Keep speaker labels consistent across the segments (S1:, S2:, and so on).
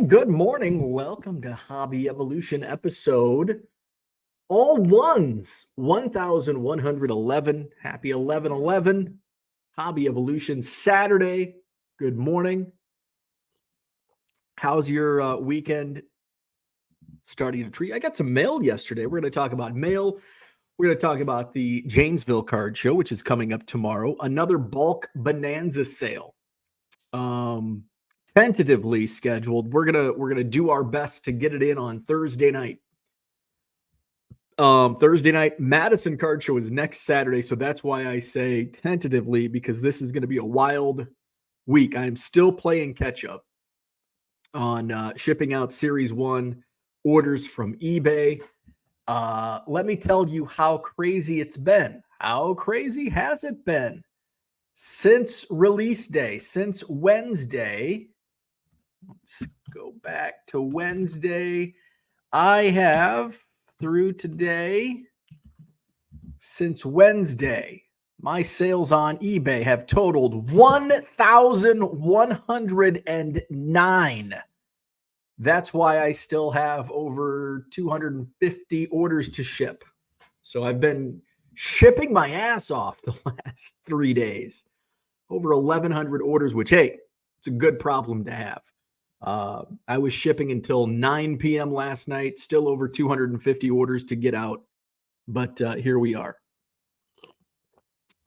S1: Good morning. Welcome to Hobby Evolution episode all ones 1111. Happy 11/11. Hobby Evolution Saturday. Good morning. How's your weekend starting to treat? I got some mail yesterday. We're going to talk about mail. We're going to talk about the Janesville Card Show, which is coming up tomorrow. Another bulk bonanza sale. Tentatively scheduled. We're gonna do our best to get it in on Thursday night. Thursday night, Madison Card Show is next Saturday, so that's why I say tentatively, because this is going to be a wild week. I'm still playing catch up on shipping out Series 1 orders from eBay. Let me tell you how crazy it's been. How crazy has it been? Since release day, since Wednesday, let's go back to Wednesday. I have, through today, since Wednesday, my sales on eBay have totaled 1,109. That's why I still have over 250 orders to ship. So I've been shipping my ass off the last 3 days. Over 1,100 orders, which, hey, it's a good problem to have. I was shipping until 9 p.m. last night, still over 250 orders to get out, but here we are.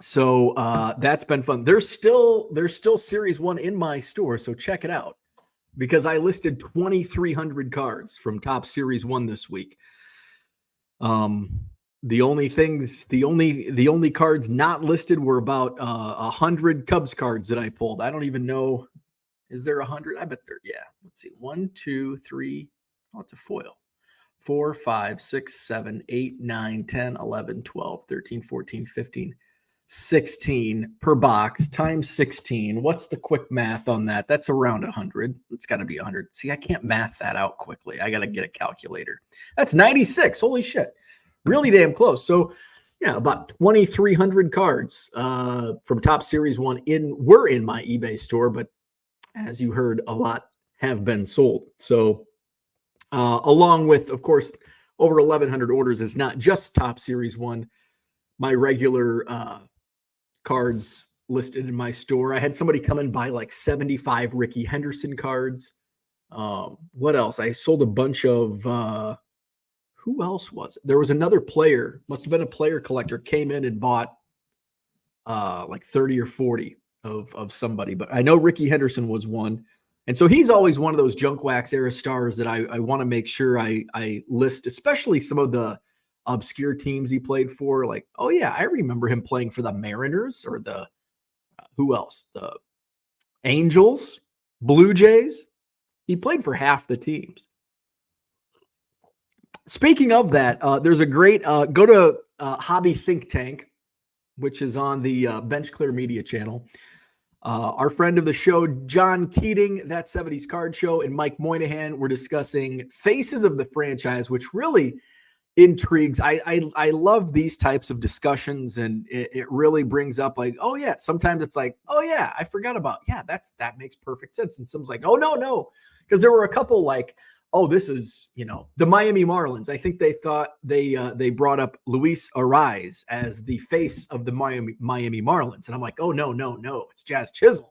S1: So that's been fun. There's still Series 1 in my store, so check it out, because I listed 2,300 cards from Top Series 1 this week. The only cards not listed were about 100 Cubs cards that I pulled. I don't even know. Is there 100? I bet there. Yeah. Let's see. 1, 2, 3. Oh, it's a foil. 4, 5, 6, 7, 8, 9, 10, 11, 12, 13, 14, 15, 16 per box times 16. What's the quick math on that? That's around 100. It's got to be 100. See, I can't math that out quickly. I got to get a calculator. That's 96. Holy shit. Really damn close. So, yeah, about 2,300 cards from Top Series 1 were in my eBay store, but as you heard, a lot have been sold. So, along with, of course, over 1,100 orders is not just Top Series 1. My regular cards listed in my store. I had somebody come and buy like 75 Ricky Henderson cards. What else? I sold a bunch of... who else was it? There was another player, must have been a player collector, came in and bought like 30 or 40 of somebody. But I know Ricky Henderson was one. And so he's always one of those junk wax era stars that I want to make sure I list, especially some of the obscure teams he played for. Like, oh yeah, I remember him playing for the Mariners or the, who else? The Angels, Blue Jays. He played for half the teams. Speaking of that, there's a great, go to Hobby Think Tank, which is on the Bench Clear Media channel. Our friend of the show, John Keating, That 70s Card Show, and Mike Moynihan were discussing faces of the franchise, which really intrigues. I love these types of discussions, and it really brings up like, oh yeah, sometimes it's like, oh yeah, I forgot about, yeah, that makes perfect sense. And someone's like, oh no, because there were a couple like, oh, this is, the Miami Marlins. I think they thought they brought up Luis Ariz as the face of the Miami Marlins. And I'm like, oh, no. It's Jazz Chisholm.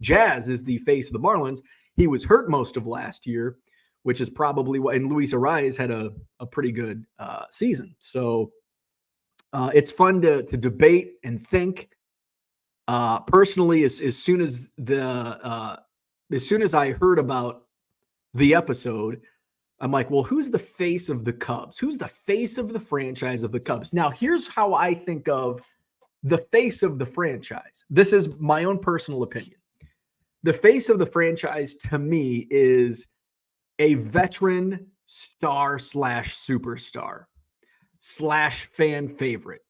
S1: Jazz is the face of the Marlins. He was hurt most of last year, which is probably why, and Luis Ariz had a pretty good season. So it's fun to debate and think. Personally, as soon as I heard about the episode, I'm like, well, who's the face of the Cubs? Who's the face of the franchise of the Cubs? Now, here's how I think of the face of the franchise. This is my own personal opinion. The face of the franchise to me is a veteran star / superstar / fan favorite.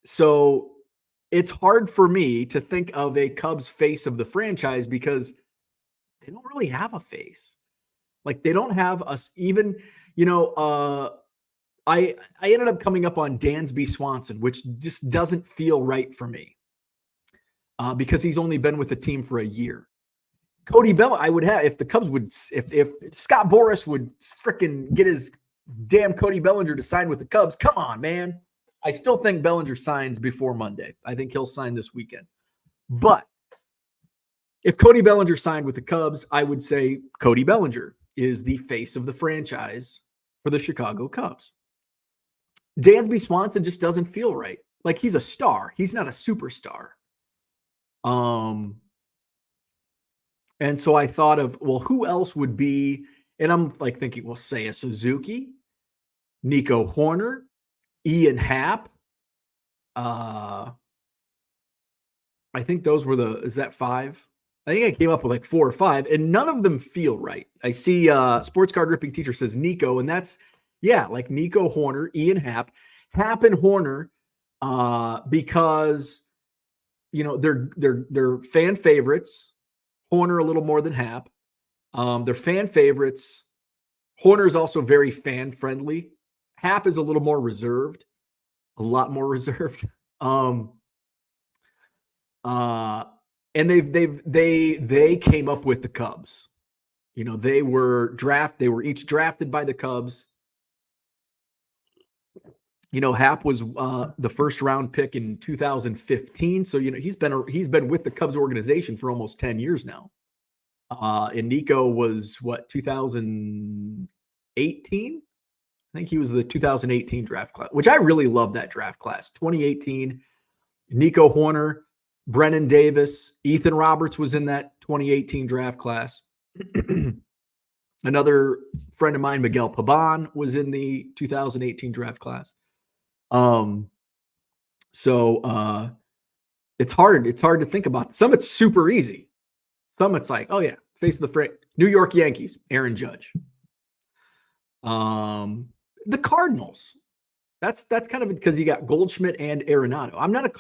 S1: So it's hard for me to think of a Cubs face of the franchise because they don't really have a face. Like, they don't have us even, I ended up coming up on Dansby Swanson, which just doesn't feel right for me because he's only been with the team for a year. Cody Bellinger, I would have, if the Cubs would, if Scott Boras would freaking get his damn Cody Bellinger to sign with the Cubs. Come on, man. I still think Bellinger signs before Monday. I think he'll sign this weekend. But if Cody Bellinger signed with the Cubs, I would say Cody Bellinger is the face of the franchise for the Chicago Cubs. Dansby Swanson just doesn't feel right. Like, he's a star. He's not a superstar. And so I thought of, well, who else would be, and I'm like thinking, well, Seiya Suzuki, Nico Horner, Ian Happ. I think those were is that 5? I think I came up with like 4 or 5, and none of them feel right. I see Sports Card Ripping Teacher says Nico, and that's, yeah, like Nico Horner, Ian Happ and Horner, because, you know, they're fan favorites. Horner a little more than Happ. They're fan favorites. Horner is also very fan friendly. Happ is a little more reserved, a lot more reserved. And they came up with the Cubs. You know, they were each drafted by the Cubs. You know, Happ was the first round pick in 2015. So, you know, he's been with the Cubs organization for almost 10 years now. And Nico was 2018? I think he was the 2018 draft class, which I really love that draft class. 2018, Nico Horner, Brennan Davis, Ethan Roberts was in that 2018 draft class. Another friend of mine, Miguel Pabon, was in the 2018 draft class. So it's hard to think about. Some it's super easy. Some it's like, oh yeah, face of the frame. New York Yankees, Aaron Judge. The Cardinals. That's kind of because you got Goldschmidt and Arenado. I'm not a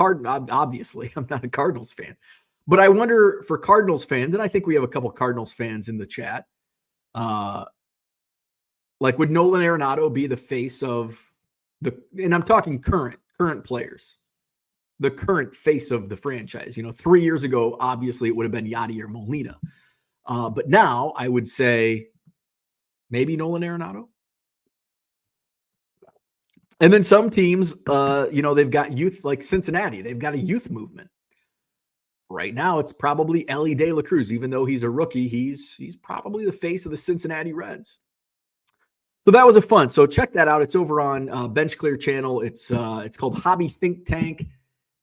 S1: obviously, I'm not a Cardinals fan. But I wonder for Cardinals fans, and I think we have a couple Cardinals fans in the chat, like, would Nolan Arenado be the face of and I'm talking current players, the current face of the franchise? You know, 3 years ago, obviously it would have been Yadier Molina. But now I would say maybe Nolan Arenado. And then some teams, you know, they've got youth, like Cincinnati. They've got a youth movement. Right now, it's probably Ellie De La Cruz. Even though he's a rookie, he's probably the face of the Cincinnati Reds. So that was a fun. So check that out. It's over on Bench Clear channel. It's called Hobby Think Tank,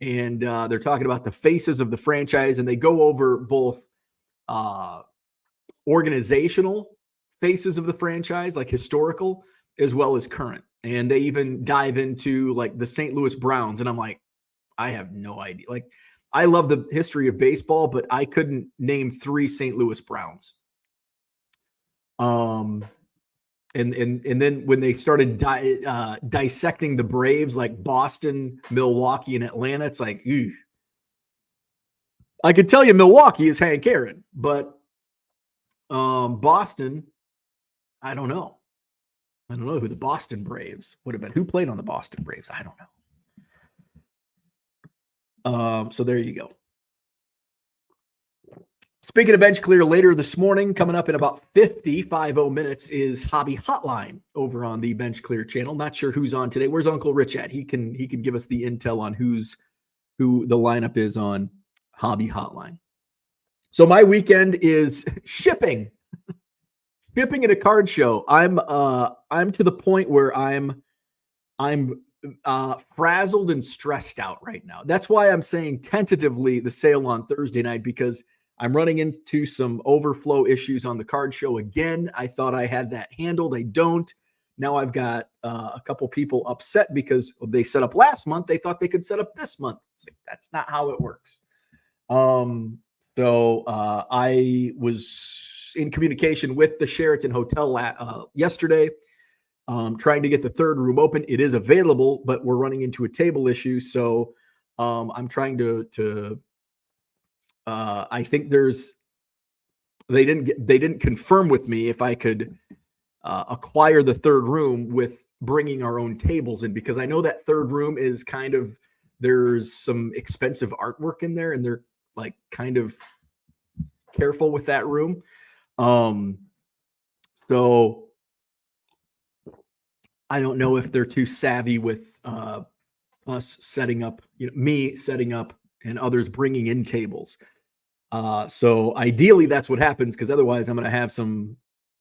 S1: and they're talking about the faces of the franchise, and they go over both organizational faces of the franchise, like historical, as well as current. And they even dive into like the St. Louis Browns. And I'm like, I have no idea. Like, I love the history of baseball, but I couldn't name 3 St. Louis Browns. And then when they started dissecting the Braves, like Boston, Milwaukee, and Atlanta, it's like, ew. I could tell you Milwaukee is Hank Aaron, but Boston, I don't know. I don't know who the Boston Braves would have been. Who played on the Boston Braves? I don't know. So there you go. Speaking of Bench Clear, later this morning, coming up in about 50 minutes, is Hobby Hotline over on the Bench Clear channel. Not sure who's on today. Where's Uncle Rich at? He can give us the intel on who the lineup is on Hobby Hotline. So my weekend is shipping at a card show. I'm to the point where I'm frazzled and stressed out right now. That's why I'm saying tentatively the sale on Thursday night, because I'm running into some overflow issues on the card show again. I thought I had that handled. I don't. Now I've got a couple people upset because they set up last month. They thought they could set up this month. It's like, that's not how it works. So I was in communication with the Sheraton Hotel yesterday, trying to get the third room open. It is available, but we're running into a table issue. So I'm trying to I think they didn't confirm with me if I could acquire the third room with bringing our own tables in, because I know that third room is there's some expensive artwork in there, and they're like kind of careful with that room. So I don't know if they're too savvy with us setting up, me setting up and others bringing in tables. So ideally that's what happens, because otherwise I'm going to have some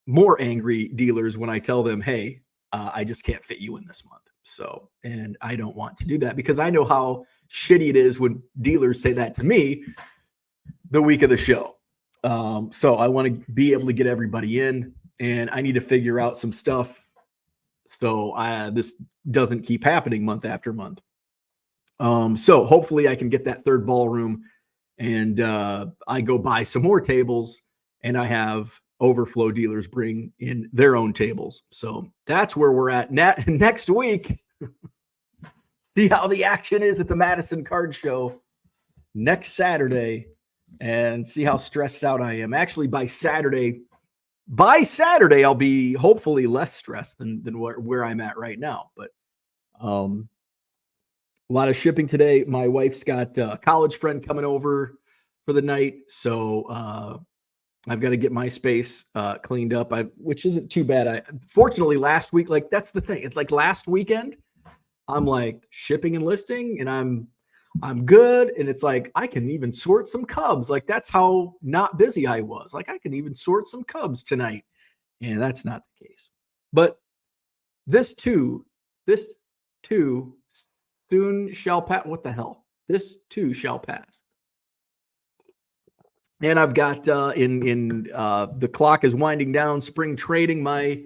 S1: more angry dealers when I tell them, hey, I just can't fit you in this month. So, and I don't want to do that, because I know how shitty it is when dealers say that to me the week of the show. So I want to be able to get everybody in, and I need to figure out some stuff so this doesn't keep happening month after month. So hopefully I can get that third ballroom, and I go buy some more tables, and I have overflow dealers bring in their own tables. So that's where we're at next week. See how the action is at the Madison Card Show next Saturday, and see how stressed out I am. Actually, by Saturday, I'll be hopefully less stressed than where I'm at right now. But a lot of shipping today. My wife's got a college friend coming over for the night, so I've got to get my space cleaned up, which isn't too bad. Fortunately, last week, like, that's the thing. It's like last weekend, I'm like shipping and listing, and I'm good. And it's like, I can even sort some Cubs. Like, that's how not busy I was. Like, I can even sort some Cubs tonight. And that's not the case. But this too soon shall pass. What the hell? This too shall pass. And I've got the clock is winding down. Spring trading, my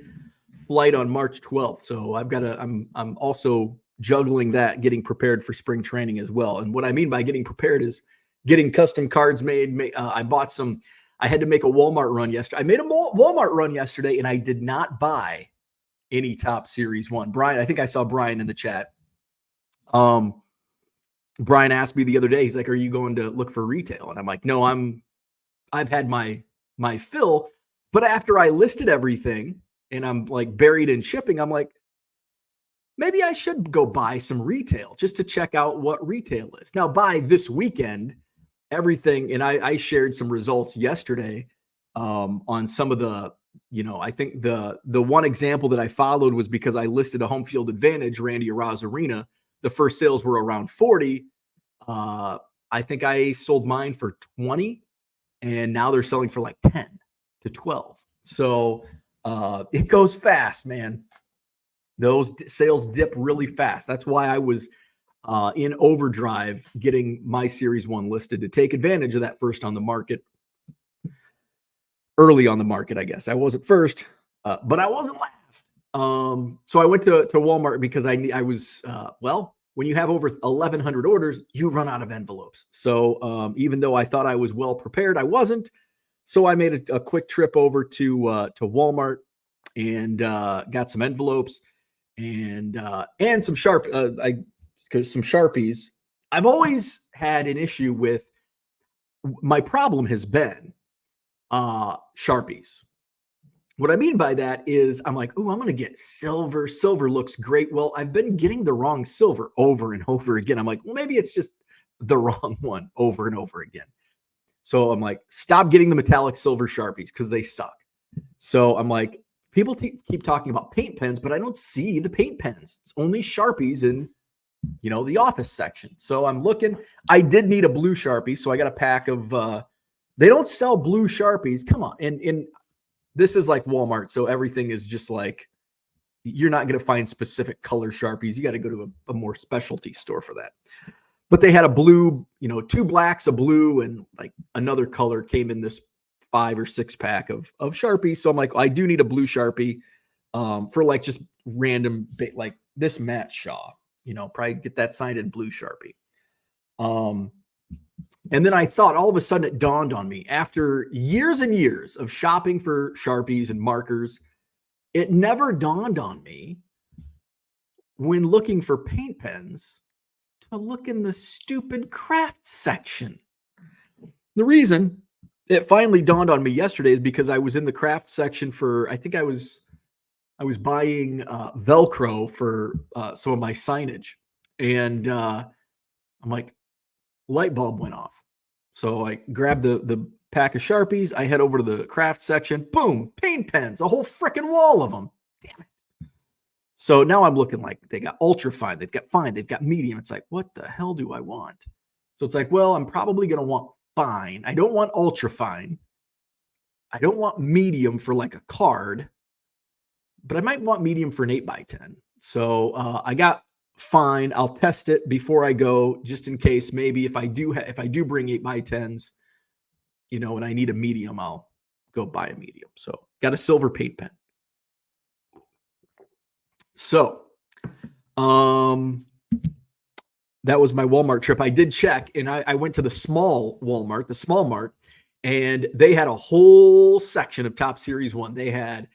S1: flight on March 12th. So I'm also juggling that, getting prepared for spring training as well. And what I mean by getting prepared is getting custom cards made. I bought some. I had to make a Walmart run yesterday. I made a Walmart run yesterday, and I did not buy any Top Series 1. Brian, I think I saw Brian in the chat. Brian asked me the other day, he's like, are you going to look for retail? And I'm like, no, I've had my fill. But after I listed everything and I'm like buried in shipping, I'm like, maybe I should go buy some retail just to check out what retail is. Now, by this weekend, everything, and I shared some results yesterday on some of the, I think the one example that I followed was because I listed a home field advantage, Randy Arozarena. The first sales were around 40. I think I sold mine for 20, and now they're selling for like 10 to 12. So it goes fast, man. Those sales dip really fast. That's why I was in overdrive getting my Series 1 listed to take advantage of that first on the market. Early on the market, I guess. I wasn't first, but I wasn't last. So I went to Walmart because I was, when you have over 1,100 orders, you run out of envelopes. So even though I thought I was well prepared, I wasn't. So I made a quick trip over to Walmart and got some envelopes and some some Sharpies. I've always had an issue with, my problem has been Sharpies. What I mean by that is I'm like, oh, I'm going to get silver. Silver looks great. Well, I've been getting the wrong silver over and over again. I'm like, well, maybe it's just the wrong one over and over again. So I'm like, stop getting the metallic silver Sharpies because they suck. So I'm like, people keep talking about paint pens, but I don't see the paint pens. It's only Sharpies in, the office section. So I'm looking. I did need a blue Sharpie, so I got a pack of. They don't sell blue Sharpies. Come on, and this is like Walmart, so everything is just like, you're not going to find specific color Sharpies. You got to go to a more specialty store for that. But they had a blue, 2 blacks, a blue, and like another color came in this 5 or 6 pack of Sharpies. So I'm like, I do need a blue Sharpie for like just random, like this Matt Shaw, probably get that signed in blue Sharpie. And then I thought, all of a sudden it dawned on me, after years and years of shopping for Sharpies and markers, it never dawned on me when looking for paint pens to look in the stupid craft section. The reason it finally dawned on me yesterday is because I was in the craft section for, I think I was buying Velcro for some of my signage. And I'm like, light bulb went off. So I grab the pack of Sharpies. I head over to the craft section. Boom, paint pens, a whole freaking wall of them. Damn it. So now I'm looking like they got ultra fine, they've got fine, they've got medium. It's like, what the hell do I want? So it's like, well, I'm probably going to want fine. I don't want ultra fine. I don't want medium for like a card, but I might want medium for an 8x10. So I got fine. I'll test it before I go, just in case. Maybe if I do bring 8x10s, you know, and I need a medium, I'll go buy a medium. So got a silver paint pen. So that was my Walmart trip. I did check, and I went to the small Walmart, the small mart, and they had a whole section of Top Series 1. They had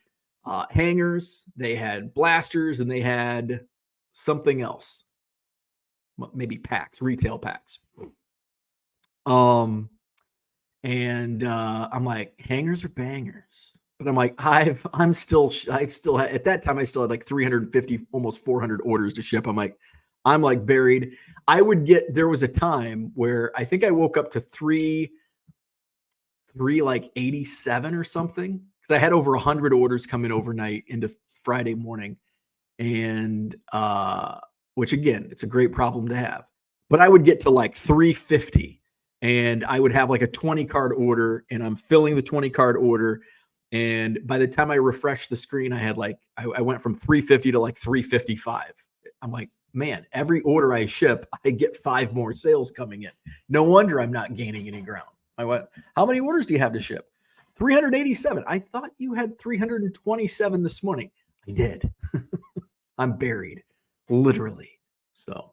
S1: hangers, they had blasters, and they had something else, maybe packs, retail packs. And I'm like, hangers or bangers? But I'm like, I'm still at that time I still had like 350, almost 400 orders to ship. I'm like buried. There was a time where I think I woke up to 387 or something, because I had over 100 orders come in overnight into Friday morning. And which again, it's a great problem to have. But I would get to like 350, and I would have like a 20 card order, and I'm filling the 20 card order. And by the time I refreshed the screen, I had like, I went from 350 to like 355. I'm like, man, every order I ship, I get 5 more sales coming in. No wonder I'm not gaining any ground. I went, how many orders do you have to ship? 387. I thought you had 327 this morning. I did. I'm buried, literally. So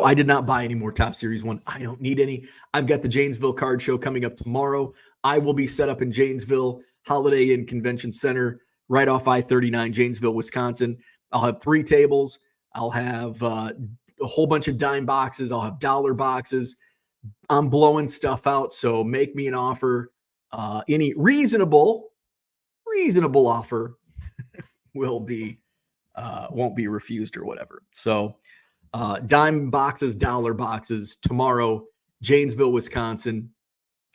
S1: I did not buy any more Top Series 1. I don't need any. I've got the Janesville Card Show coming up tomorrow. I will be set up in Janesville, Holiday Inn Convention Center, right off I-39, Janesville, Wisconsin. I'll have 3 tables. I'll have a whole bunch of dime boxes. I'll have dollar boxes. I'm blowing stuff out, so make me an offer. Any reasonable offer won't be refused or whatever. So dime boxes, dollar boxes tomorrow, Janesville, Wisconsin.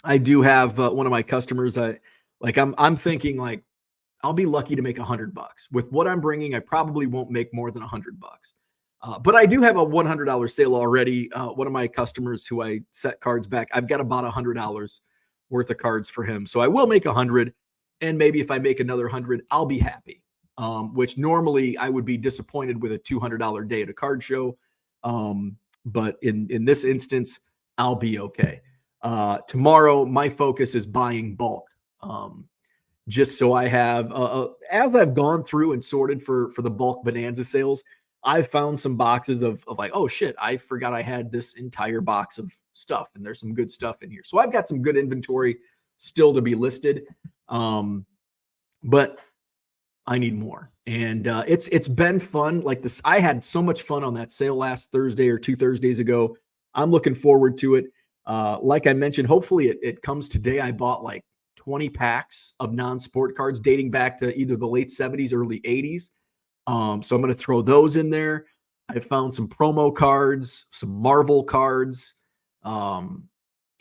S1: I do have one of my customers. I'm thinking like, I'll be lucky to make $100 with what I'm bringing. I probably won't make more than $100. But I do have a $100 sale already. One of my customers who I set cards back, I've got about $100 worth of cards for him. So I will make 100. And maybe if I make another 100, I'll be happy. Which normally I would be disappointed with a $200 day at a card show. But in this instance, I'll be okay. Tomorrow, my focus is buying bulk. Just so I have, as I've gone through and sorted for the bulk bonanza sales, I've found some boxes of like, oh shit, I forgot I had this entire box of stuff, and there's some good stuff in here. So I've got some good inventory still to be listed. But I need more. And it's been fun. Like this, I had so much fun on that sale last Thursday or 2 Thursdays ago. I'm looking forward to it. Like I mentioned, hopefully it comes today. I bought like 20 packs of non-sport cards dating back to either the late 70s, early 80s. So I'm going to throw those in there. I found some promo cards, some Marvel cards, some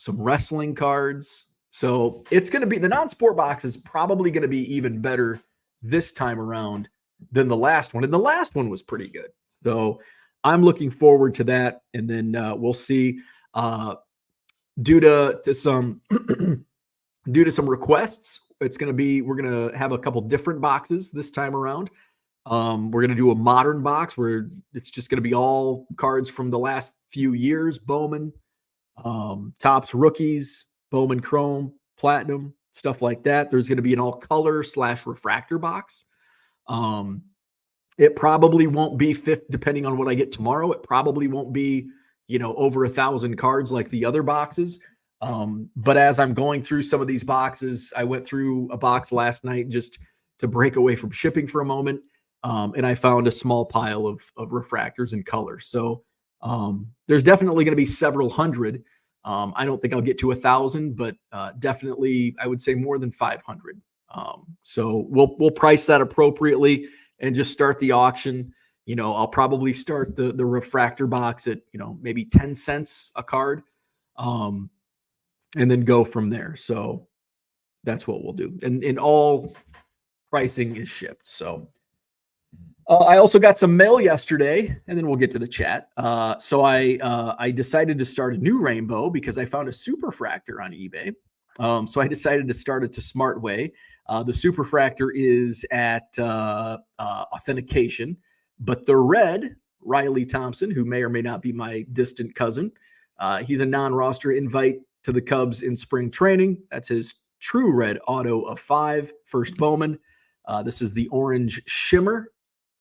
S1: wrestling cards. So it's going to be, the non-sport box is probably going to be even better this time around than the last one. And the last one was pretty good. So I'm looking forward to that. And then we'll see, due to some requests, it's going to be, we're going to have a couple different boxes this time around. We're going to do a modern box where it's just going to be all cards from the last few years, Bowman, Topps rookies, Bowman Chrome, Platinum, stuff like that. There's going to be an all color / refractor box. It probably won't be depending on what I get tomorrow. It probably won't be, over 1,000 cards like the other boxes. But as I'm going through some of these boxes, I went through a box last night just to break away from shipping for a moment. And I found a small pile of refractors and colors. So there's definitely going to be several hundred. I don't think I'll get to 1,000, but definitely I would say more than 500. So we'll price that appropriately and just start the auction. I'll probably start the refractor box at, maybe 10 cents a card, and then go from there. So that's what we'll do. And all pricing is shipped. So I also got some mail yesterday, and then we'll get to the chat. So I decided to start a new rainbow because I found a superfractor on eBay. So I decided to start it to Smart Way. The superfractor is at authentication, but the red, Riley Thompson, who may or may not be my distant cousin, he's a non-roster invite to the Cubs in spring training. That's his true red auto of 5, first Bowman. This is the orange shimmer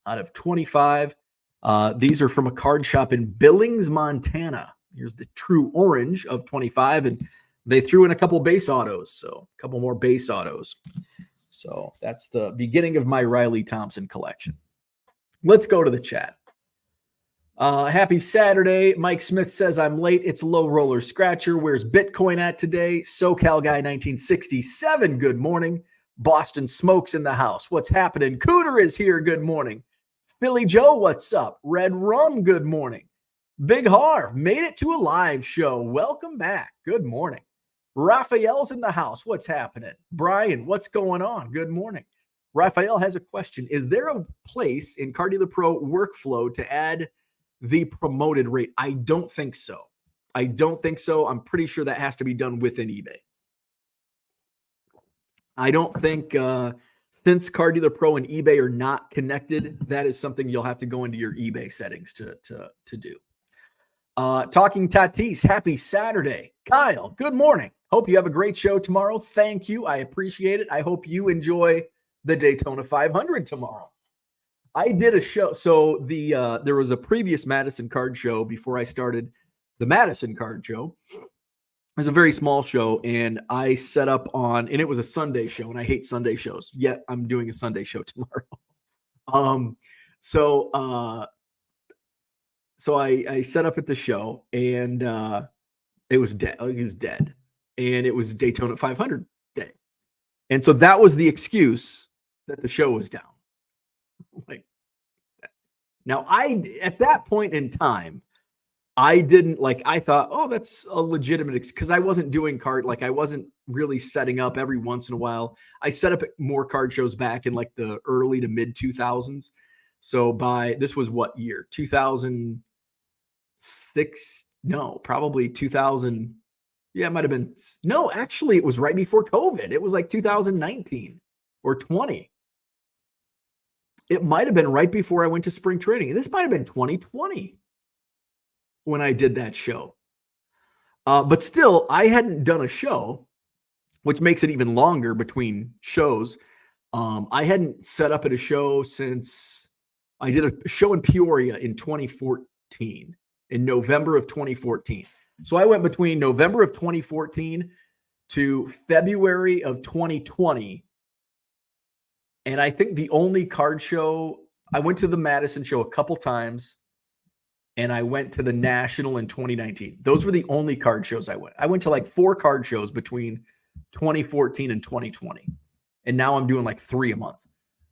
S1: out of 25. These are from a card shop in Billings, Montana. Here's the true orange of 25, and they threw in a couple base autos, so a couple more base autos. So that's the beginning of my Riley Thompson collection. Let's go to the chat. Happy Saturday. Mike Smith says, I'm late. It's low roller scratcher. Where's Bitcoin at today? SoCal Guy 1967. Good morning. Boston Smokes in the house. What's happening? Cooter is here. Good morning. Philly Joe, what's up? Red Rum, good morning. Big Harv made it to a live show. Welcome back. Good morning. Raphael's in the house. What's happening? Brian, what's going on? Good morning. Raphael has a question. Is there a place in Card Dealer Pro workflow to add the promoted rate? I don't think so. I'm pretty sure that has to be done within eBay. I don't think since Card Dealer Pro and eBay are not connected, that is something you'll have to go into your eBay settings to do. Talking Tatis, happy Saturday. Kyle, good morning. Hope you have a great show tomorrow. Thank you. I appreciate it. I hope you enjoy the Daytona 500 tomorrow. I did a show. So there was a previous Madison Card Show before I started the Madison Card Show. It was a very small show, and I set up on, and it was a Sunday show, and I hate Sunday shows, yet I'm doing a Sunday show tomorrow. So I set up at the show, and it was dead. It was dead, and it was Daytona 500 day, and so that was the excuse that the show was down. Like, now at that point in time, I didn't I thought, oh, that's a legitimate, because I wasn't doing I wasn't really setting up every once in a while. I set up more card shows back in the early to mid 2000s. So this was what year? 2006? No, probably 2000. Yeah, it might've been. No, actually it was right before COVID. It was 2019 or 20. It might've been right before I went to spring training. This might've been 2020. When I did that show. But still, I hadn't done a show, which makes it even longer between shows. I hadn't set up at a show since I did a show in Peoria in 2014, in November of 2014. So I went between November of 2014 to February of 2020. And I think the only card show, I went to the Madison show a couple times, and I went to the National in 2019. Those were the only card shows I went. I went to 4 card shows between 2014 and 2020. And now I'm doing 3 a month.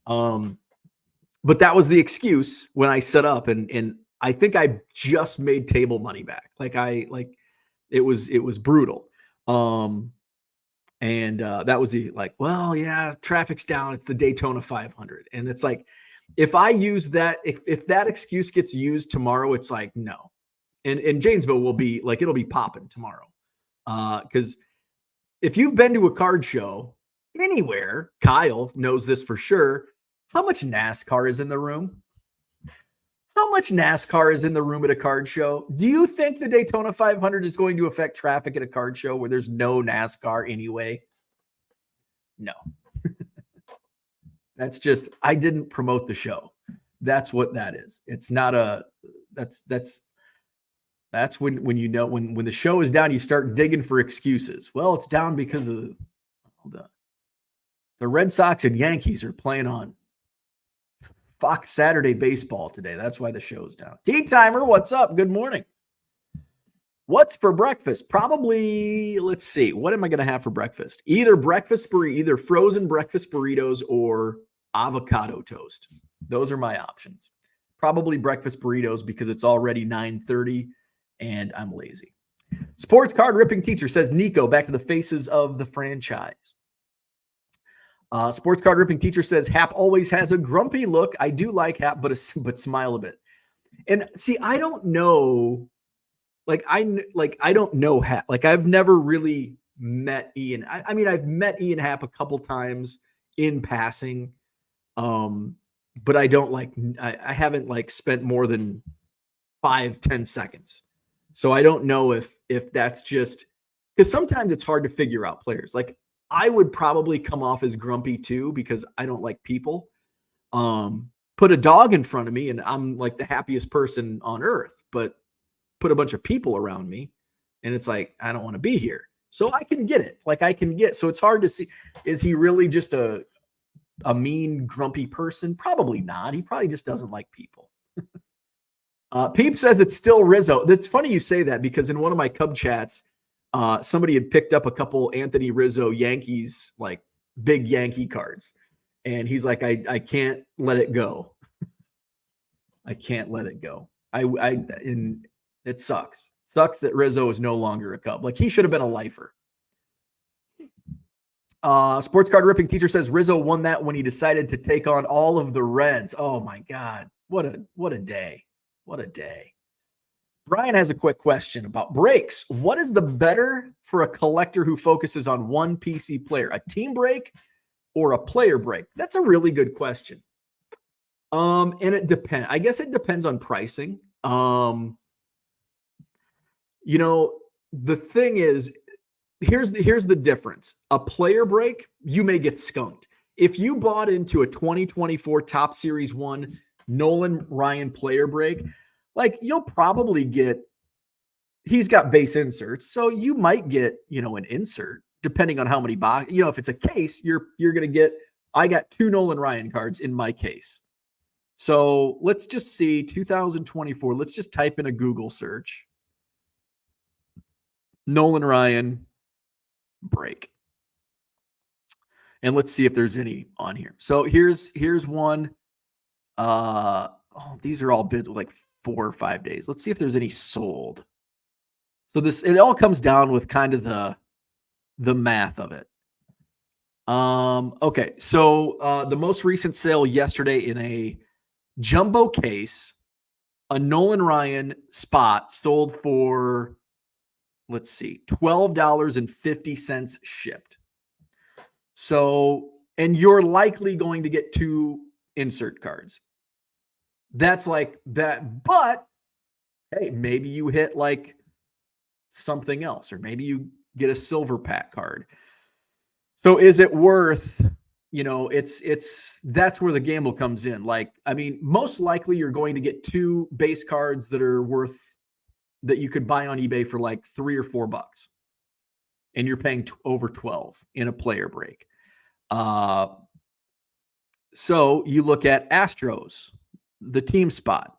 S1: But that was the excuse when I set up, and I think I just made table money back. It was brutal. And that was the well, yeah, traffic's down. It's the Daytona 500. And it's if I use that, if that excuse gets used tomorrow, it's no. And Janesville will be it'll be popping tomorrow. Because if you've been to a card show anywhere, Kyle knows this for sure. How much NASCAR is in the room? How much NASCAR is in the room at a card show? Do you think the Daytona 500 is going to affect traffic at a card show where there's no NASCAR anyway? No. That's just, I didn't promote the show. That's what that is. It's not that's when when the show is down, you start digging for excuses. Well, it's down because of the Red Sox and Yankees are playing on Fox Saturday baseball today. That's why the show's down. Tea Timer, what's up? Good morning. What's for breakfast? Probably, let's see. What am I going to have for breakfast? Either frozen breakfast burritos or avocado toast. Those are my options. probably breakfast burritos because it's already 9:30 and I'm lazy. Sports card ripping teacher says, Nico, back to the faces of the franchise. Sports card ripping teacher says, Hap always has a grumpy look. I do like Hap, but smile a bit. And see, I don't know. I don't know Hap. Like, I've never really met Ian. I mean, I've met Ian Happ a couple times in passing. But I don't I haven't spent more than 5-10 seconds. So I don't know if that's just because sometimes it's hard to figure out players. Like, I would probably come off as grumpy too because I don't like people. Put a dog in front of me and I'm like the happiest person on earth, but put a bunch of people around me and it's like, I don't want to be here. So I can get it. So it's hard to see. Is he really just a mean, grumpy person? Probably not. He probably just doesn't like people. Peep says it's still Rizzo. That's funny you say that because in one of my Cub chats, somebody had picked up a couple Anthony Rizzo Yankees, big Yankee cards. And he's like, I can't let it go. I can't let it go. And it sucks. Sucks that Rizzo is no longer a Cub. He should have been a lifer. Sports card ripping teacher says Rizzo won that when he decided to take on all of the Reds. Oh my God. What a day. What a day. Brian has a quick question about breaks. What is the better for a collector who focuses on one PC player, a team break or a player break? That's a really good question. And it depends. I guess it depends on pricing. The thing is, here's the difference. A player break, you may get skunked. If you bought into a 2024 Top Series 1 Nolan Ryan player break, you'll probably get, he's got base inserts, so you might get, an insert depending on how many boxes. If it's a case, you're going to get, I got 2 Nolan Ryan cards in my case. So let's just see 2024. Let's just type in a Google search. Nolan Ryan break. And let's see if there's any on here. So here's one. These are all bid 4 or 5 days. Let's see if there's any sold. So it all comes down with kind of the math of it. Okay. So the most recent sale yesterday in a jumbo case, a Nolan Ryan spot sold for, let's see, $12.50 shipped. So, and you're likely going to get 2 insert cards. That's that. But hey, maybe you hit something else, or maybe you get a silver pack card. So is it worth, that's where the gamble comes in. Most likely you're going to get 2 base cards that are worth, that you could buy on eBay for $3 or $4. And you're paying over 12 in a player break. So you look at Astros, the team spot.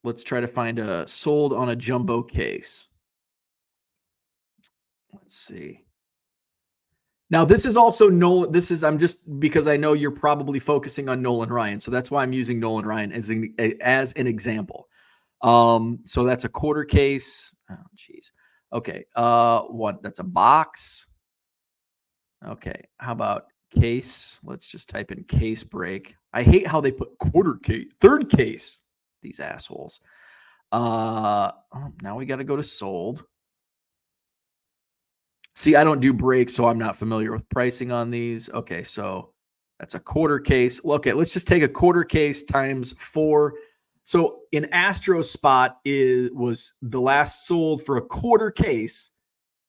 S1: Let's try to find a sold on a jumbo case. Let's see. Now, this is also Nolan. I'm just because I know you're probably focusing on Nolan Ryan. So that's why I'm using Nolan Ryan as an example. So that's a quarter case. Oh, geez. Okay. That's a box. Okay. How about case? Let's just type in case break. I hate how they put quarter case, third case. These assholes. Now we got to go to sold. See, I don't do breaks, so I'm not familiar with pricing on these. Okay, so that's a quarter case. Okay, let's just take a quarter case times 4. So in Astro's spot was the last sold for a quarter case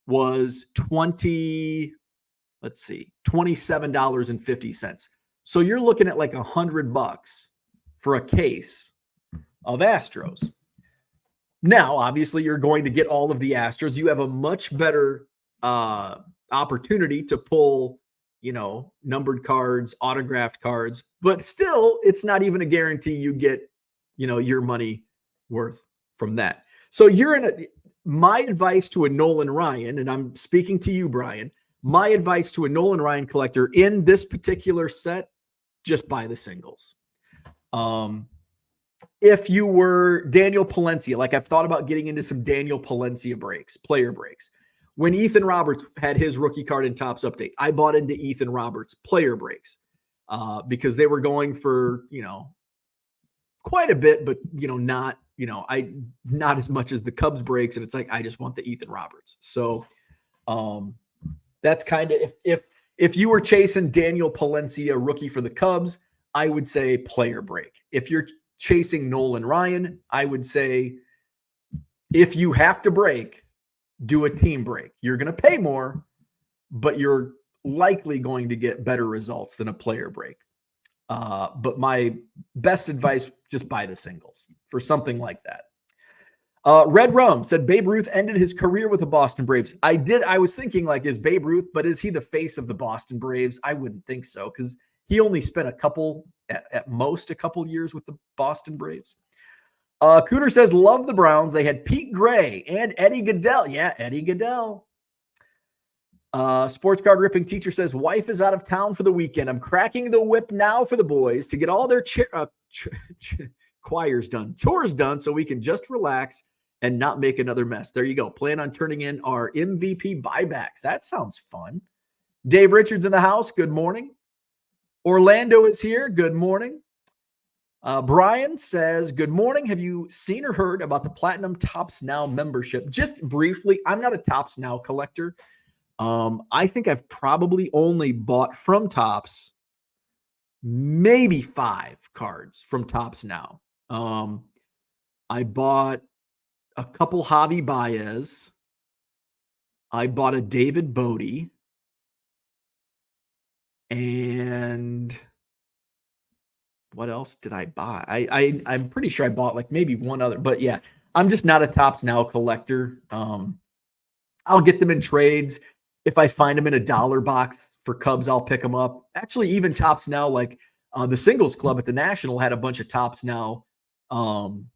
S1: was $27.50. So you're looking at $100 for a case of Astros. Now, obviously, you're going to get all of the Astros. You have a much better opportunity to pull, numbered cards, autographed cards, but still, it's not even a guarantee you get, your money worth from that. So my advice to a Nolan Ryan, and I'm speaking to you, Brian, my advice to a Nolan Ryan collector in this particular set, just buy the singles. If you were Daniel Palencia, like I've thought about getting into some Daniel Palencia breaks, player breaks. When Ethan Roberts had his rookie card in Topps Update, I bought into Ethan Roberts player breaks because they were going for, quite a bit, but, not as much as the Cubs breaks. And it's like, I just want the Ethan Roberts. So that's kind of, if you were chasing Daniel Palencia, rookie for the Cubs, I would say player break. If you're chasing Nolan Ryan, I would say if you have to break, do a team break. You're going to pay more, but you're likely going to get better results than a player break. But my best advice, just buy the singles for something like that. Red Rum said Babe Ruth ended his career with the Boston Braves. I was thinking, like, is Babe Ruth, but is he the face of the Boston Braves? I wouldn't think so, because he only spent at most a couple years with the Boston Braves. Cooter says, love the Browns. They had Pete Gray and Eddie Goodell. Yeah, Eddie Goodell. Sports card ripping teacher says, wife is out of town for the weekend. I'm cracking the whip now for the boys to get all their chores done so we can just relax and not make another mess. There you go. Plan on turning in our MVP buybacks. That sounds fun. Dave Richards in the house. Good morning. Orlando is here. Good morning. Brian says, good morning. Have you seen or heard about the Platinum Topps Now membership? Just briefly, I'm not a Topps Now collector. I think I've probably only bought from Topps maybe 5 cards from Topps Now. I bought a couple Javi Baez. I bought a David Bodie. And what else did I buy? I'm pretty sure I bought like maybe one other, but yeah, I'm just not a Topps Now collector. I'll get them in trades. If I find them in a dollar box for Cubs, I'll pick them up. Actually, even Topps Now, like the Singles Club at the National had a bunch of Topps Now. And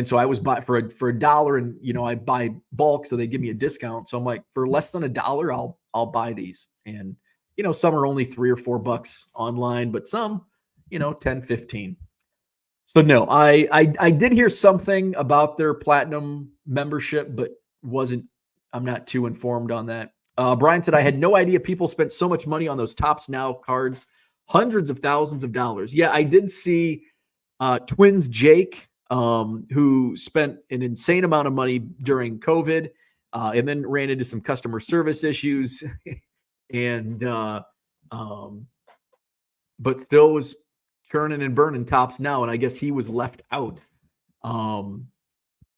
S1: so I was buying for $1, and I buy bulk, so they give me a discount. So I'm like, for less than $1, I'll buy these. And some are only $3 or $4 online, but some, 10, 15. So no, I did hear something about their platinum membership, but I'm not too informed on that. Brian said, I had no idea people spent so much money on those Topps Now cards, hundreds of thousands of dollars. Yeah, I did see Twins Jake, who spent an insane amount of money during COVID, and then ran into some customer service issues and, but still was churning and burning Topps Now. And I guess he was left out. And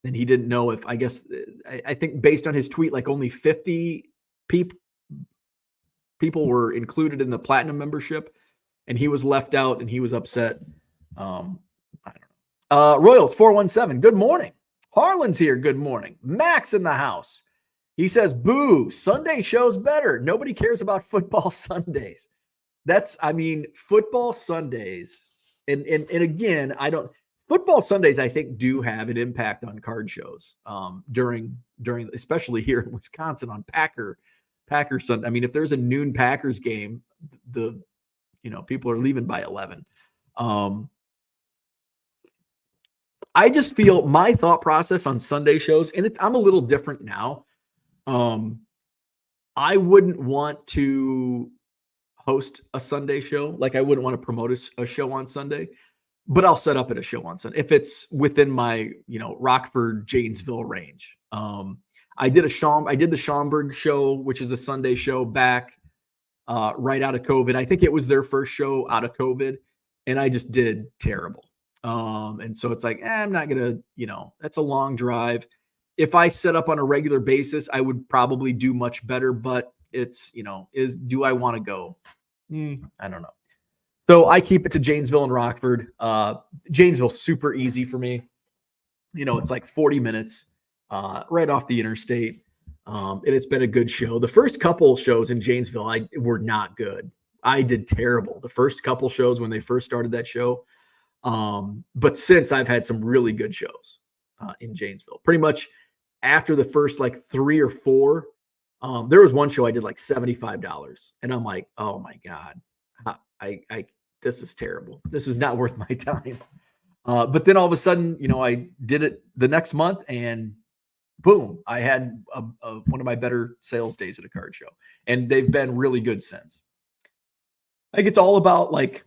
S1: he didn't know if, I think based on his tweet, like only 50 people were included in the platinum membership, and he was left out, and he was upset. I don't know. Royals 417. Good morning. Harlan's here. Good morning. Max in the house. He says, boo, Sunday show's better. Nobody cares about football Sundays. Football Sundays. And again, football Sundays, I think, do have an impact on card shows during, especially here in Wisconsin on Packer Sunday. If there's a noon Packers game, people are leaving by 11. I just feel my thought process on Sunday shows, and I'm a little different now. I wouldn't want to host a Sunday show. Like I wouldn't want to promote a show on Sunday, but I'll set up at a show on Sunday if it's within my, Rockford, Janesville range. I did the Schaumburg show, which is a Sunday show back right out of COVID. I think it was their first show out of COVID, and I just did terrible. And so it's like, I'm not going to, that's a long drive. If I set up on a regular basis, I would probably do much better, but it's, do I want to go? I don't know. So I keep it to Janesville and Rockford. Janesville's super easy for me. It's like 40 minutes right off the interstate. And it's been a good show. The first couple shows in Janesville were not good. I did terrible. The first couple shows when they first started that show. But since I've had some really good shows in Janesville, pretty much after the first like 3 or 4, there was one show I did like $75, and I'm like, oh my God, this is terrible. This is not worth my time. But then all of a sudden, I did it the next month and boom, I had one of my better sales days at a card show, and they've been really good since. I think it's all about like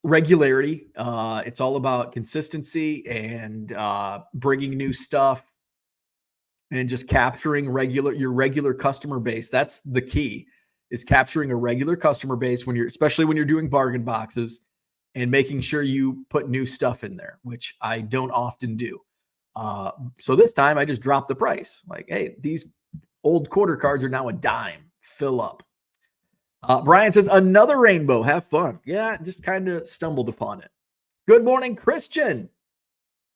S1: regularity. It's all about consistency and bringing new stuff and just capturing your regular customer base. That's the key, is capturing a regular customer base especially when you're doing bargain boxes, and making sure you put new stuff in there, which I don't often do. So this time I just dropped the price. Like, hey, these old quarter cards are now a dime. Fill up. Brian says, another rainbow. Have fun. Yeah, just kind of stumbled upon it. Good morning, Christian.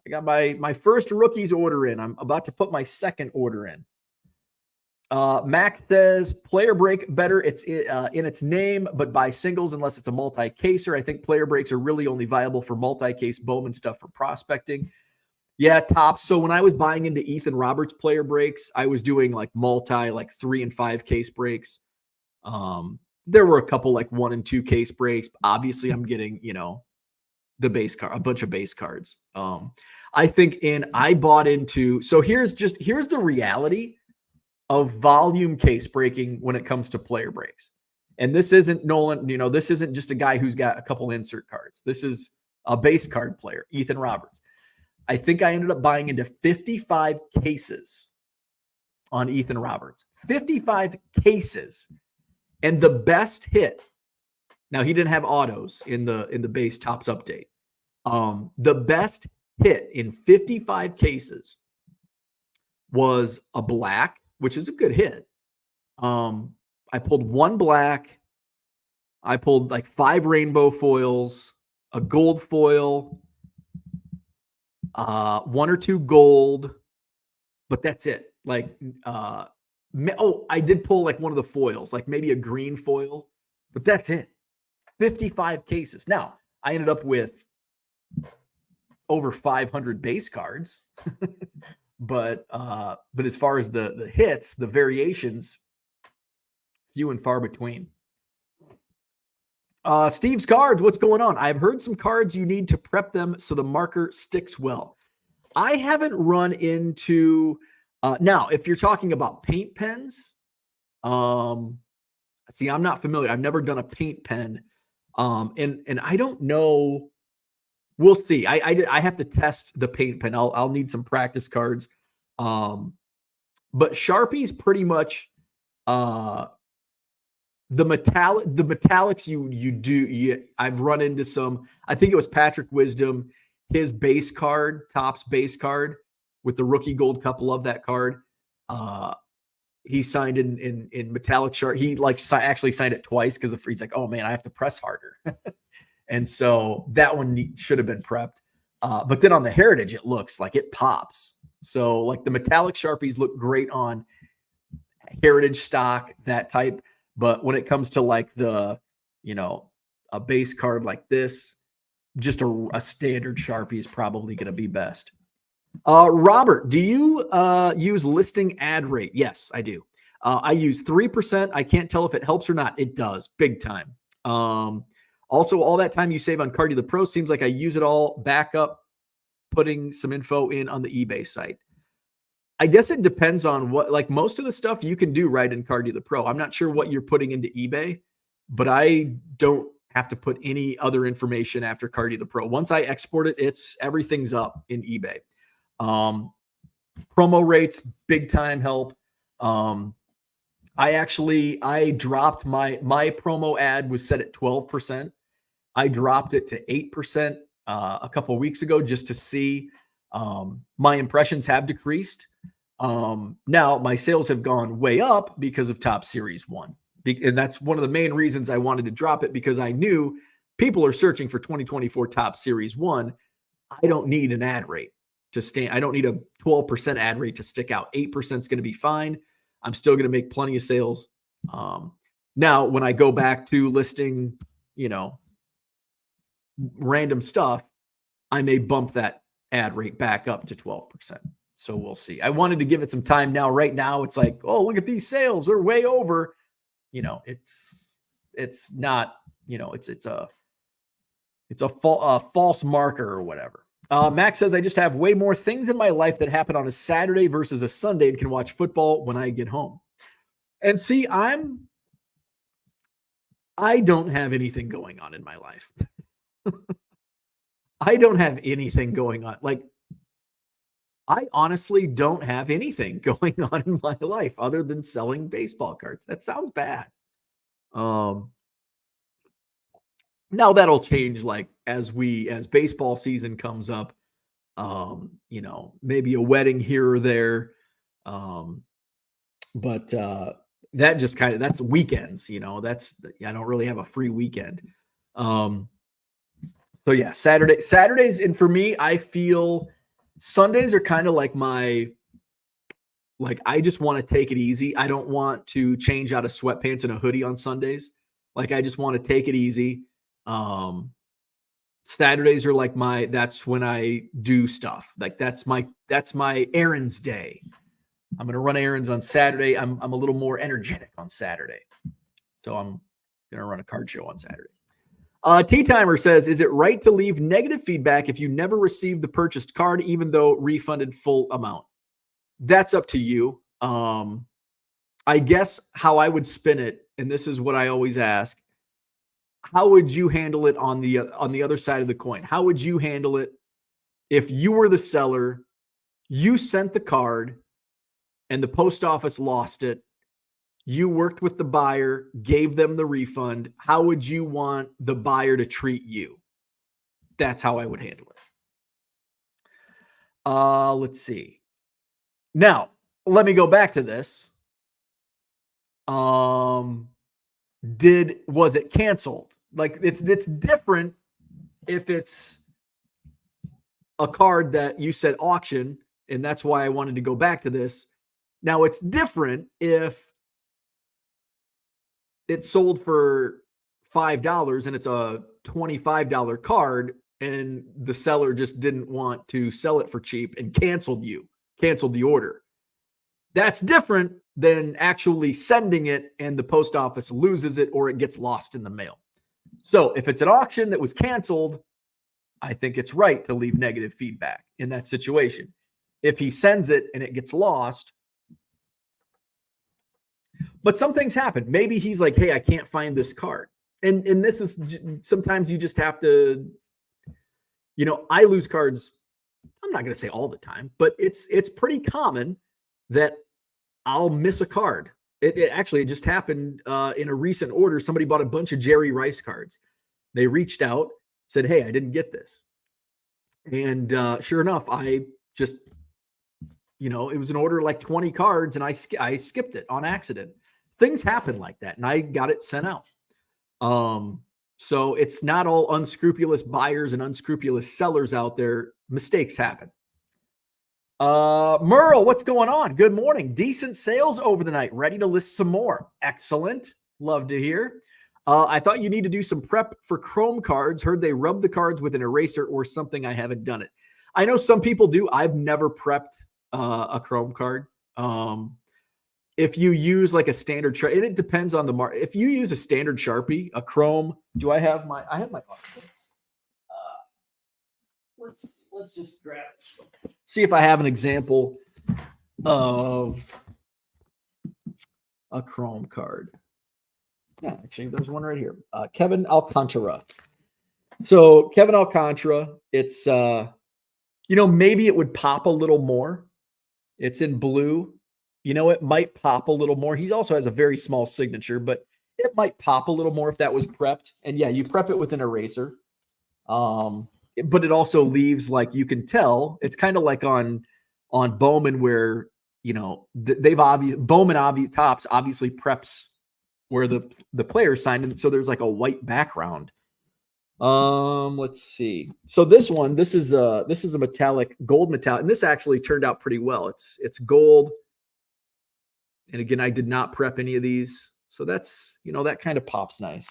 S1: I got my first rookies order in. I'm about to put my second order in. Max says, player break better. It's in its name, but buy singles unless it's a multi-caser. I think player breaks are really only viable for multi-case Bowman stuff for prospecting. Yeah, tops. So when I was buying into Ethan Roberts player breaks, I was doing like 3 and 5 case breaks. There were a couple like 1 and 2 case breaks. Obviously, I'm getting, the base card, a bunch of base cards. I think I bought into, so here's the reality of volume case breaking when it comes to player breaks. And this isn't Nolan, this isn't just a guy who's got a couple insert cards. This is a base card player, Ethan Roberts. I think I ended up buying into 55 cases on Ethan Roberts. 55 cases. And the best hit, now he didn't have autos in the base tops update. The best hit in 55 cases was a black, which is a good hit. I pulled 1 black. I pulled like 5 rainbow foils, a gold foil, 1 or 2 gold, but that's it. Like, I did pull like one of the foils, like maybe a green foil, but that's it. 55 cases. Now, I ended up with over 500 base cards, but as far as the hits, the variations, few and far between. Steve's Cards, what's going on? I've heard some cards you need to prep them so the marker sticks well. I haven't run into now, if you're talking about paint pens, see, I'm not familiar. I've never done a paint pen. And I don't know. We'll see. I have to test the paint pen. I'll need some practice cards. But Sharpies pretty much the metallics I've run into some. I think it was Patrick Wisdom, his base card, Topps base card with the rookie gold cup. Love that card. He signed in metallic Sharp. He actually signed it twice because he's like, oh man, I have to press harder. And so that one should have been prepped. But then on the Heritage, it looks like it pops. So like the metallic Sharpies look great on Heritage stock, that type. But when it comes to like the, a base card like this, just a standard Sharpie is probably going to be best. Robert, do you use listing ad rate? Yes, I do. I use 3%. I can't tell if it helps or not. It does, big time. Also, all that time you save on Cardi the Pro seems like I use it all back up, putting some info in on the eBay site. I guess it depends on what, like most of the stuff you can do right in Cardi the Pro. I'm not sure what you're putting into eBay, but I don't have to put any other information after Cardi the Pro. Once I export it, everything's up in eBay. Promo rates, big time help. I dropped my promo ad was set at 12%. I dropped it to 8% a couple of weeks ago just to see. My impressions have decreased. Now my sales have gone way up because of Top Series 1. And that's one of the main reasons I wanted to drop it, because I knew people are searching for 2024 Top Series 1. I don't need an ad rate to stand. I don't need a 12% ad rate to stick out. 8% is going to be fine. I'm still going to make plenty of sales. Now, when I go back to listing, random stuff, I may bump that ad rate back up to 12%. So we'll see. I wanted to give it some time now. Right now, it's like, oh, look at these sales. They're way over. It's not, it's It's a false marker or whatever. Max says, I just have way more things in my life that happen on a Saturday versus a Sunday and can watch football when I get home. And see, I don't have anything going on in my life. I don't have anything going on. Like, I honestly don't have anything going on in my life other than selling baseball cards. That sounds bad. Now that'll change, like as baseball season comes up. Maybe a wedding here or there. But that just that's weekends, I don't really have a free weekend. So yeah, Saturdays. And for me, I feel Sundays are kind of like I just want to take it easy. I don't want to change out of sweatpants and a hoodie on Sundays. Like, I just want to take it easy. Saturdays are like that's when I do stuff. Like, that's my errands day. I'm going to run errands on Saturday. I'm a little more energetic on Saturday. So I'm going to run a card show on Saturday. T-Timer says, is it right to leave negative feedback if you never received the purchased card, even though refunded full amount? That's up to you. I guess how I would spin it, and this is what I always ask, how would you handle it on the other side of the coin? How would you handle it if you were the seller, you sent the card, and the post office lost it? You worked with the buyer, gave them the refund. How would you want the buyer to treat you? That's how I would handle it. Let's see. Now, let me go back to this. Was it canceled? Like, it's different if it's a card that you said auction, and that's why I wanted to go back to this. Now, it's different if it sold for $5 and it's a $25 card, and the seller just didn't want to sell it for cheap and canceled the order. That's different than actually sending it and the post office loses it or it gets lost in the mail. So if it's an auction that was canceled, I think it's right to leave negative feedback in that situation. If he sends it and it gets lost, but some things happen. Maybe he's like, hey, I can't find this card. And this is, sometimes you just have to, I lose cards. I'm not going to say all the time, but it's pretty common that I'll miss a card. It just happened in a recent order. Somebody bought a bunch of Jerry Rice cards. They reached out, said, hey, I didn't get this. And sure enough, I just, it was an order like 20 cards, and I skipped it on accident. Things happen like that, and I got it sent out. So it's not all unscrupulous buyers and unscrupulous sellers out there. Mistakes happen. Merle, what's going on? Good morning. Decent sales over the night. Ready to list some more. Excellent. Love to hear. I thought you need to do some prep for Chrome cards. Heard they rub the cards with an eraser or something. I haven't done it. I know some people do. I've never prepped a Chrome card. If you use like a standard Sharpie, and it depends on the mark. If you use a standard Sharpie, a Chrome, I have my pocket. Let's just grab this one. See if I have an example of a Chrome card. Yeah, actually, there's one right here. Kevin Alcantara. So Kevin Alcantara, it's maybe it would pop a little more. It's in blue. It might pop a little more. He also has a very small signature, but it might pop a little more if that was prepped. And yeah, you prep it with an eraser. But it also leaves, like, you can tell, it's kind of like on Bowman where, Bowman Topps obviously preps where the player signed, and so there's like a white background. Let's see. So this is a metallic, gold metallic, and this actually turned out pretty well. It's gold. And again, I did not prep any of these. So that's, that kind of pops nice.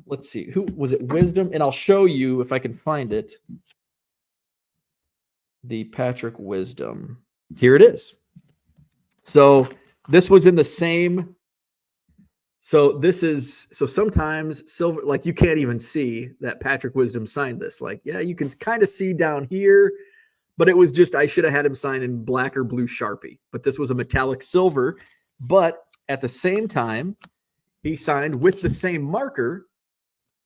S1: Let's see. Who was it? Wisdom. And I'll show you if I can find it. The Patrick Wisdom. Here it is. So this was in the same So sometimes silver, like you can't even see that Patrick Wisdom signed this. Like, yeah, you can kind of see down here, but it was just, I should have had him sign in black or blue Sharpie, but this was a metallic silver. But at the same time, he signed with the same marker,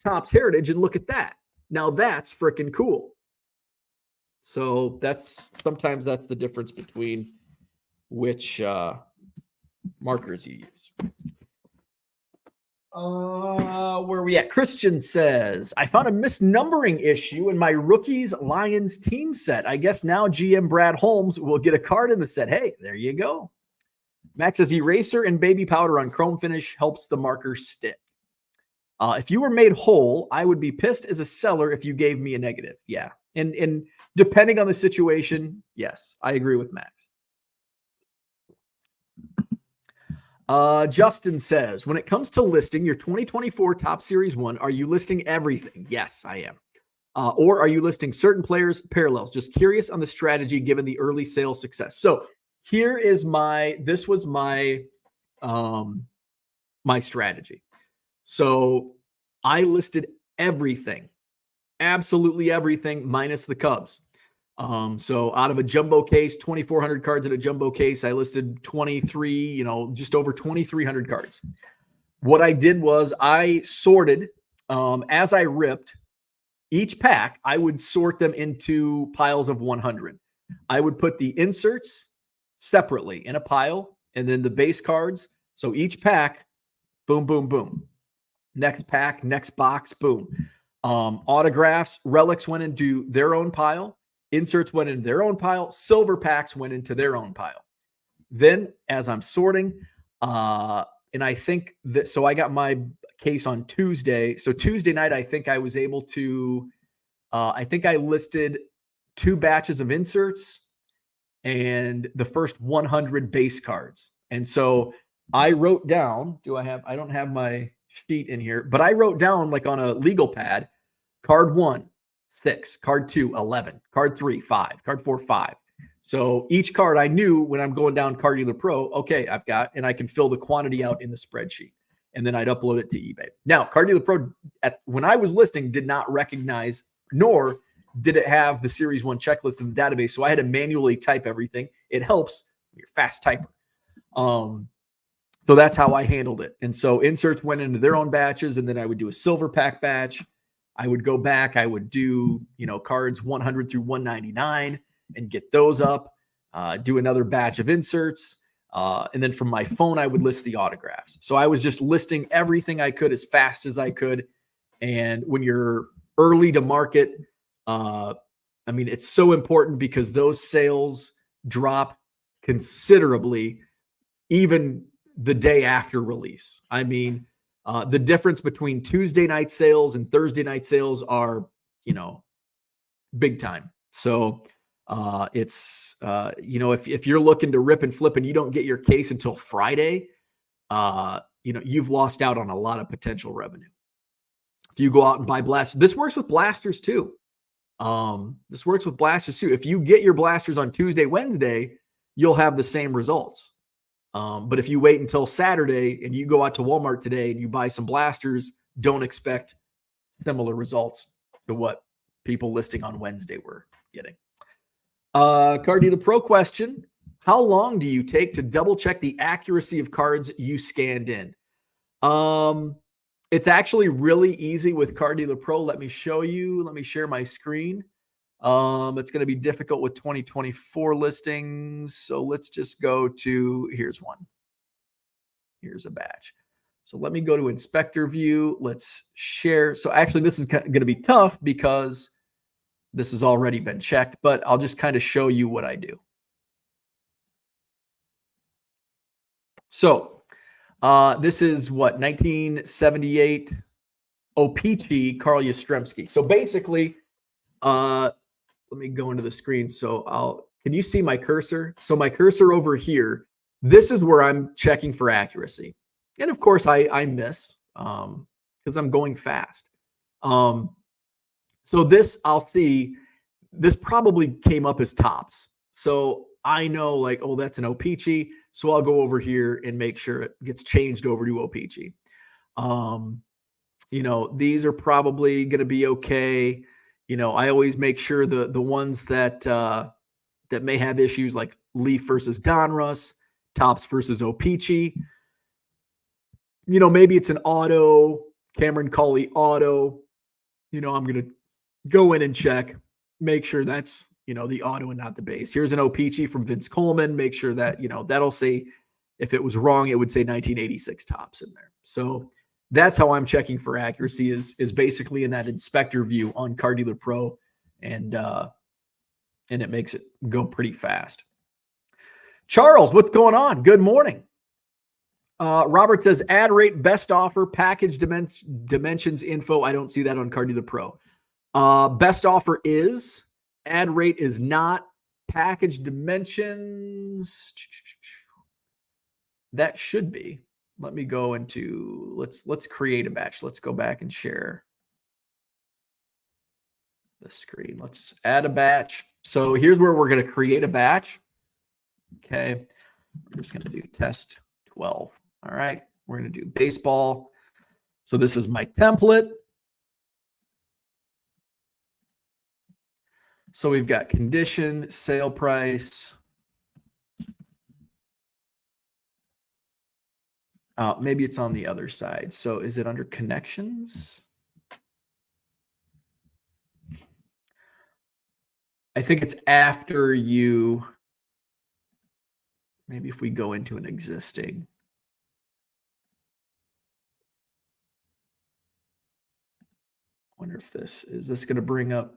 S1: Topps Heritage, and look at that. Now that's freaking cool. So sometimes that's the difference between which markers you use. Where are we at? Christian says, I found a misnumbering issue in my Rookies Lions team set. I guess now GM Brad Holmes will get a card in the set. Hey, there you go. Max says, eraser and baby powder on chrome finish helps the marker stick. If you were made whole, I would be pissed as a seller if you gave me a negative. Yeah. And depending on the situation, yes, I agree with Max. Justin says, when it comes to listing your 2024 Topps Series 1, are you listing everything? Yes, I am. Or are you listing certain players, parallels? Just curious on the strategy given the early sales success. So here is this was my strategy. So I listed everything, absolutely everything minus the Cubs. So out of a jumbo case, 2,400 cards in a jumbo case, I listed 23, just over 2,300 cards. What I did was I sorted, as I ripped each pack, I would sort them into piles of 100. I would put the inserts separately in a pile and then the base cards. So each pack, boom, boom, boom. Next pack, next box, boom. Autographs, relics went into their own pile. Inserts went into their own pile. Silver packs went into their own pile. Then as I'm sorting, and I think that, so I got my case on Tuesday. So Tuesday night, I think I was able to, I think I listed 2 batches of inserts and the first 100 base cards. And so I wrote down, I don't have my sheet in here, but I wrote down like on a legal pad, card 1, 6, card 2, 11, card 3, 5, card 4, 5. So each card I knew when I'm going down Card Dealer Pro, okay, I've got, and I can fill the quantity out in the spreadsheet. And then I'd upload it to eBay. Now, Card Dealer Pro, when I was listing, did not recognize, nor did it have the Series 1 checklist in the database. So I had to manually type everything. It helps when you're a fast typer. So that's how I handled it. And so inserts went into their own batches, and then I would do a silver pack batch. I would go back. I would do, cards 100 through 199 and get those up, do another batch of inserts. And then from my phone, I would list the autographs. So I was just listing everything I could as fast as I could. And when you're early to market, it's so important because those sales drop considerably even the day after release. The difference between Tuesday night sales and Thursday night sales are, big time. So if you're looking to rip and flip and you don't get your case until Friday, you've lost out on a lot of potential revenue. If you go out and buy blasters, this works with blasters too. If you get your blasters on Tuesday, Wednesday, you'll have the same results. But if you wait until Saturday and you go out to Walmart today and you buy some blasters, don't expect similar results to what people listing on Wednesday were getting. Card Dealer Pro question. How long do you take to double check the accuracy of cards you scanned in? It's actually really easy with Card Dealer Pro. Let me show you. Let me share my screen. It's going to be difficult with 2024 listings. So let's just go to, here's one. Here's a batch. So let me go to inspector view. Let's share. So actually this is going to be tough because this has already been checked, but I'll just kind of show you what I do. So this is what, 1978 OPC Carl Yastrzemski. So basically, let me go into the screen. So can you see my cursor? So my cursor over here, this is where I'm checking for accuracy. And of course I miss because I'm going fast. So this, I'll see, this probably came up as Topps. So I know like, oh, that's an OPC. So I'll go over here and make sure it gets changed over to OPC. These are probably going to be okay. I always make sure the ones that may have issues, like Leaf versus Donruss, Topps versus O-Pee-Chee. Maybe it's an auto, Cameron Cawley auto. I'm going to go in and check, make sure that's, the auto and not the base. Here's an O-Pee-Chee from Vince Coleman. Make sure that, that'll say, if it was wrong, it would say 1986 Topps in there. So that's how I'm checking for accuracy is basically in that inspector view on Card Dealer Pro. And it makes it go pretty fast. Charles, what's going on? Good morning. Robert says, ad rate, best offer, package dimensions info. I don't see that on Card Dealer Pro. Best offer is, ad rate is not, package dimensions. That should be. Let me go into, let's create a batch. Let's go back and share the screen. Let's add a batch. So here's where we're going to create a batch. Okay. We're just going to do test 12. All right. We're going to do baseball. So this is my template. So we've got condition, sale price. Maybe it's on the other side. So is it under connections? I think it's after you, maybe if we go into an existing. Wonder if is this going to bring up?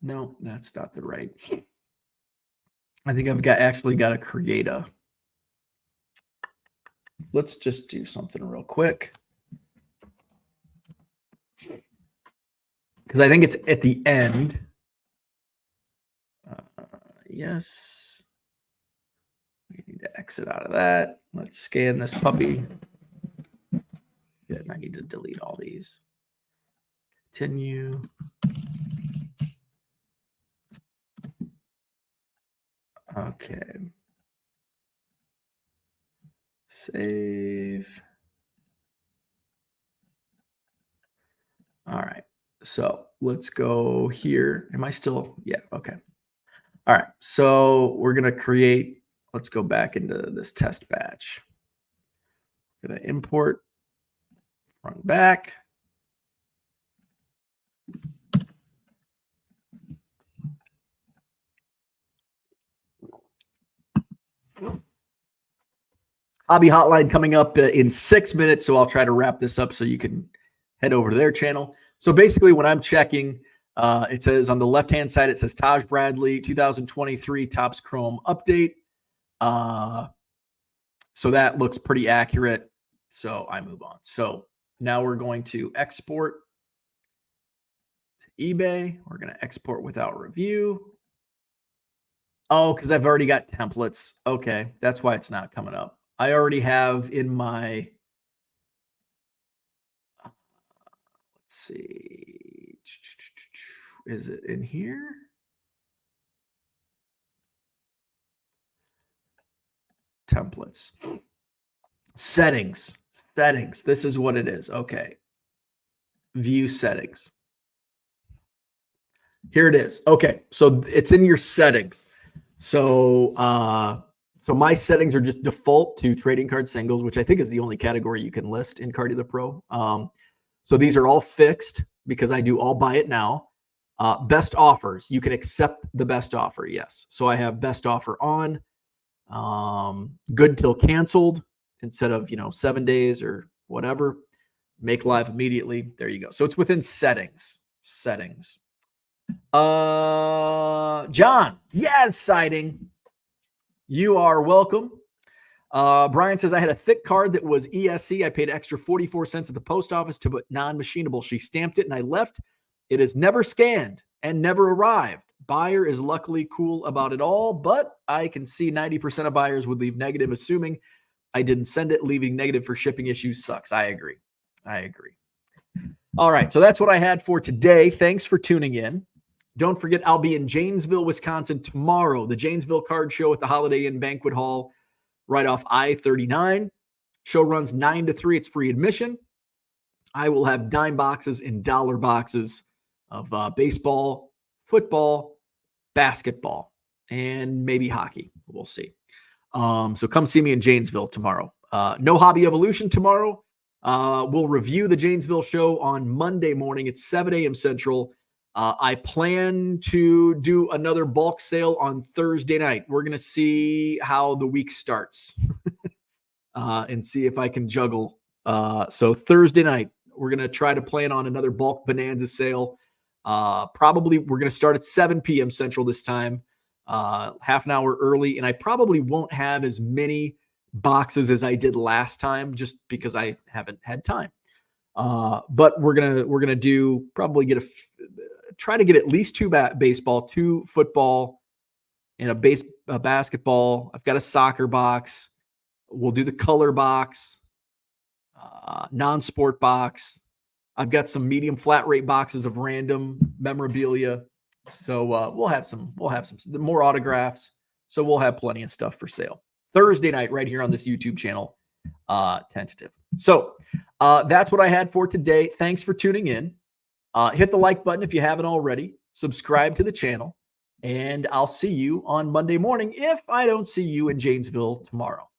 S1: No, that's not the right. I think I've actually got to create a. Let's just do something real quick. Because I think it's at the end. Yes. We need to exit out of that. Let's scan this puppy. Good. I need to delete all these. Continue. Okay. Save. All right. So let's go here. Am I still? Yeah. Okay. All right. So we're going to create, let's go back into this test batch. I'm going to import front back. Hobby Hotline coming up in 6 minutes, so I'll try to wrap this up so you can head over to their channel. So basically when I'm checking, it says on the left-hand side, it says Taj Bradley 2023 Topps Chrome update. So that looks pretty accurate. So I move on. So now we're going to export to eBay. We're going to export without review. Oh, because I've already got templates. Okay, that's why it's not coming up. I already have in my, let's see, is it in here? Templates. Settings. Settings. This is what it is. Okay. View settings. Here it is. Okay. So it's in your settings. So, so my settings are just default to trading card singles, which I think is the only category you can list in Card Dealer Pro. So these are all fixed because I do all buy it now. Best offers. You can accept the best offer. Yes. So I have best offer on, good till canceled instead of, 7 days or whatever. Make live immediately. There you go. So it's within settings. Settings. John. Yes, sighting. You are welcome. Brian says, I had a thick card that was ESC. I paid extra 44 cents at the post office to put non-machinable. She stamped it and I left. It is never scanned and never arrived. Buyer is luckily cool about it all, but I can see 90% of buyers would leave negative, assuming I didn't send it. Leaving negative for shipping issues sucks. I agree. I agree. All right. So that's what I had for today. Thanks for tuning in. Don't forget, I'll be in Janesville, Wisconsin tomorrow, the Janesville Card Show at the Holiday Inn Banquet Hall. right off I-39. Show runs 9 to 3. It's free admission. I will have dime boxes and dollar boxes of baseball, football, basketball, and maybe hockey. We'll see. So come see me in Janesville tomorrow. No Hobby Evolution tomorrow. We'll review the Janesville show on Monday morning at 7 a.m. Central. I plan to do another bulk sale on Thursday night. We're going to see how the week starts and see if I can juggle. So Thursday night, we're going to try to plan on another bulk bonanza sale. Probably we're going to start at 7 p.m. Central this time, half an hour early. And I probably won't have as many boxes as I did last time just because I haven't had time. But we're gonna do probably try to get at least 2 baseball, 2 football, and a basketball. I've got a soccer box. We'll do the color box, non-sport box. I've got some medium flat rate boxes of random memorabilia. So we'll have some more autographs. So we'll have plenty of stuff for sale Thursday night right here on this YouTube channel, Tentative. So that's what I had for today. Thanks for tuning in. Hit the like button if you haven't already. Subscribe to the channel. And I'll see you on Monday morning if I don't see you in Janesville tomorrow.